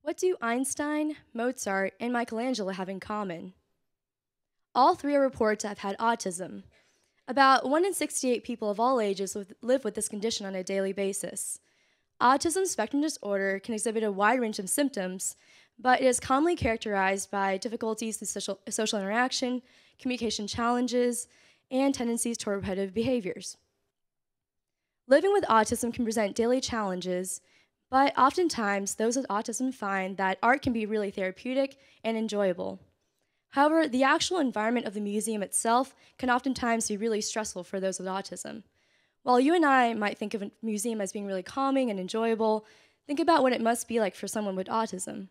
What do Einstein, Mozart, and Michelangelo have in common? All three are reported to have had autism. About 1 in 68 people of all ages live with this condition on a daily basis. Autism spectrum disorder can exhibit a wide range of symptoms, but it is commonly characterized by difficulties in social interaction, communication challenges, and tendencies toward repetitive behaviors. Living with autism can present daily challenges, but oftentimes those with autism find that art can be really therapeutic and enjoyable. However, the actual environment of the museum itself can oftentimes be really stressful for those with autism. While you and I might think of a museum as being really calming and enjoyable, think about what it must be like for someone with autism.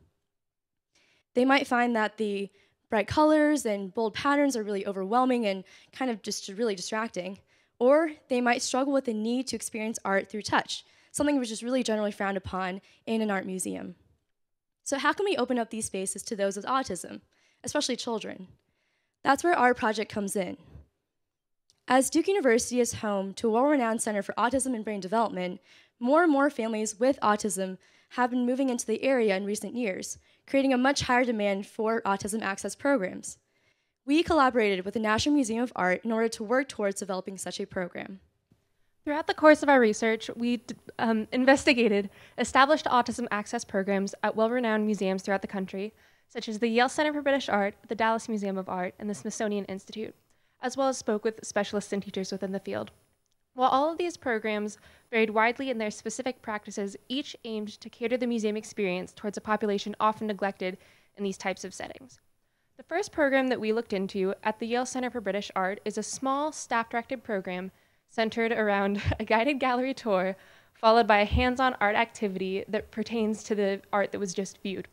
They might find that the bright colors and bold patterns are really overwhelming and kind of just really distracting. Or they might struggle with the need to experience art through touch, something which is really generally frowned upon in an art museum. So how can we open up these spaces to those with autism, especially children? That's where our project comes in. As Duke University is home to a well-renowned Center for Autism and Brain Development, more and more families with autism have been moving into the area in recent years, creating a much higher demand for autism access programs. We collaborated with the National Museum of Art in order to work towards developing such a program. Throughout the course of our research, we investigated established autism access programs at well-renowned museums throughout the country, such as the Yale Center for British Art, the Dallas Museum of Art, and the Smithsonian Institute, as well as spoke with specialists and teachers within the field. While all of these programs varied widely in their specific practices, each aimed to cater the museum experience towards a population often neglected in these types of settings. The first program that we looked into at the Yale Center for British Art is a small staff-directed program centered around a guided gallery tour, followed by a hands-on art activity that pertains to the art that was just viewed.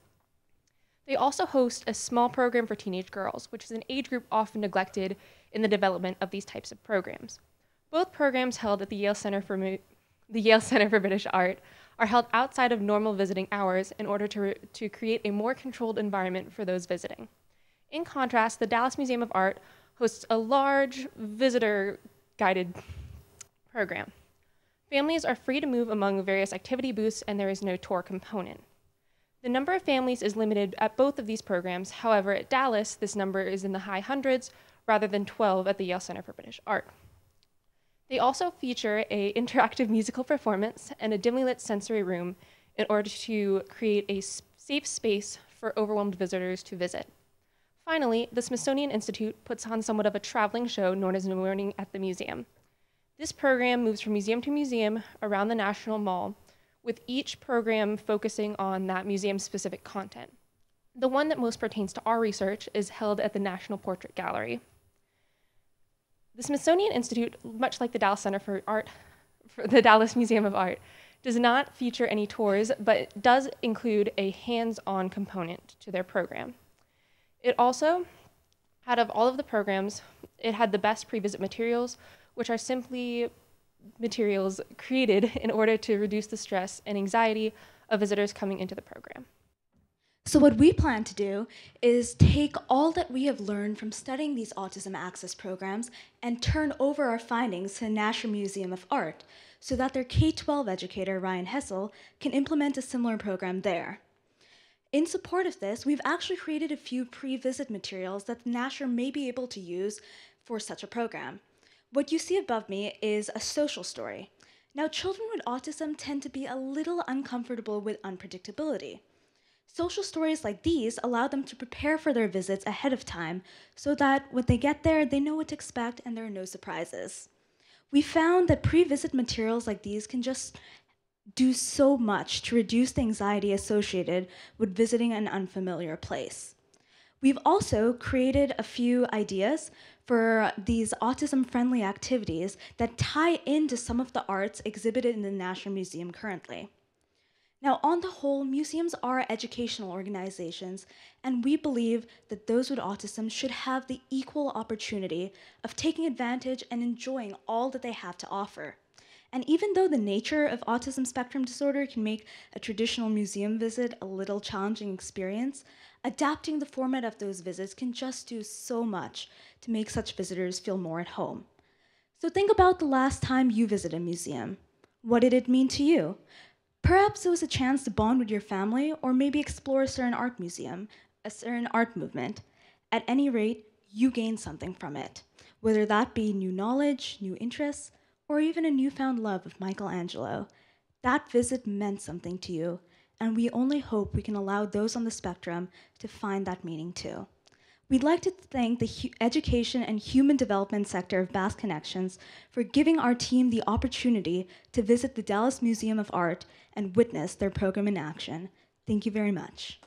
They also host a small program for teenage girls, which is an age group often neglected in the development of these types of programs. Both programs held at the Yale Center for British Art are held outside of normal visiting hours in order to create a more controlled environment for those visiting. In contrast, the Dallas Museum of Art hosts a large visitor-guided program. Families are free to move among various activity booths, and there is no tour component. The number of families is limited at both of these programs. However, at Dallas, this number is in the high hundreds rather than 12 at the Yale Center for British Art. They also feature an interactive musical performance and a dimly lit sensory room in order to create a safe space for overwhelmed visitors to visit. Finally, the Smithsonian Institute puts on somewhat of a traveling show known as Morning at the Museum. This program moves from museum to museum around the National Mall, with each program focusing on that museum-specific content. The one that most pertains to our research is held at the National Portrait Gallery. The Smithsonian Institute, much like the Dallas Center for Art, for the Dallas Museum of Art, does not feature any tours, but does include a hands-on component to their program. It also, out of all of the programs, it had the best pre-visit materials, which are simply materials created in order to reduce the stress and anxiety of visitors coming into the program. So what we plan to do is take all that we have learned from studying these autism access programs and turn over our findings to the National Museum of Art so that their K-12 educator, Ryan Hessel, can implement a similar program there. In support of this, we've actually created a few pre-visit materials that the National may be able to use for such a program. What you see above me is a social story. Now, children with autism tend to be a little uncomfortable with unpredictability. Social stories like these allow them to prepare for their visits ahead of time so that when they get there, they know what to expect and there are no surprises. We found that pre-visit materials like these can just do so much to reduce the anxiety associated with visiting an unfamiliar place. We've also created a few ideas for these autism-friendly activities that tie into some of the arts exhibited in the National Museum currently. Now, on the whole, museums are educational organizations, and we believe that those with autism should have the equal opportunity of taking advantage and enjoying all that they have to offer. And even though the nature of autism spectrum disorder can make a traditional museum visit a little challenging experience, adapting the format of those visits can just do so much to make such visitors feel more at home. So think about the last time you visited a museum. What did it mean to you? Perhaps it was a chance to bond with your family or maybe explore a certain art museum, a certain art movement. At any rate, you gained something from it, whether that be new knowledge, new interests, or even a newfound love of Michelangelo. That visit meant something to you, and we only hope we can allow those on the spectrum to find that meaning too. We'd like to thank the education and human development sector of Basque Connections for giving our team the opportunity to visit the Dallas Museum of Art and witness their program in action. Thank you very much.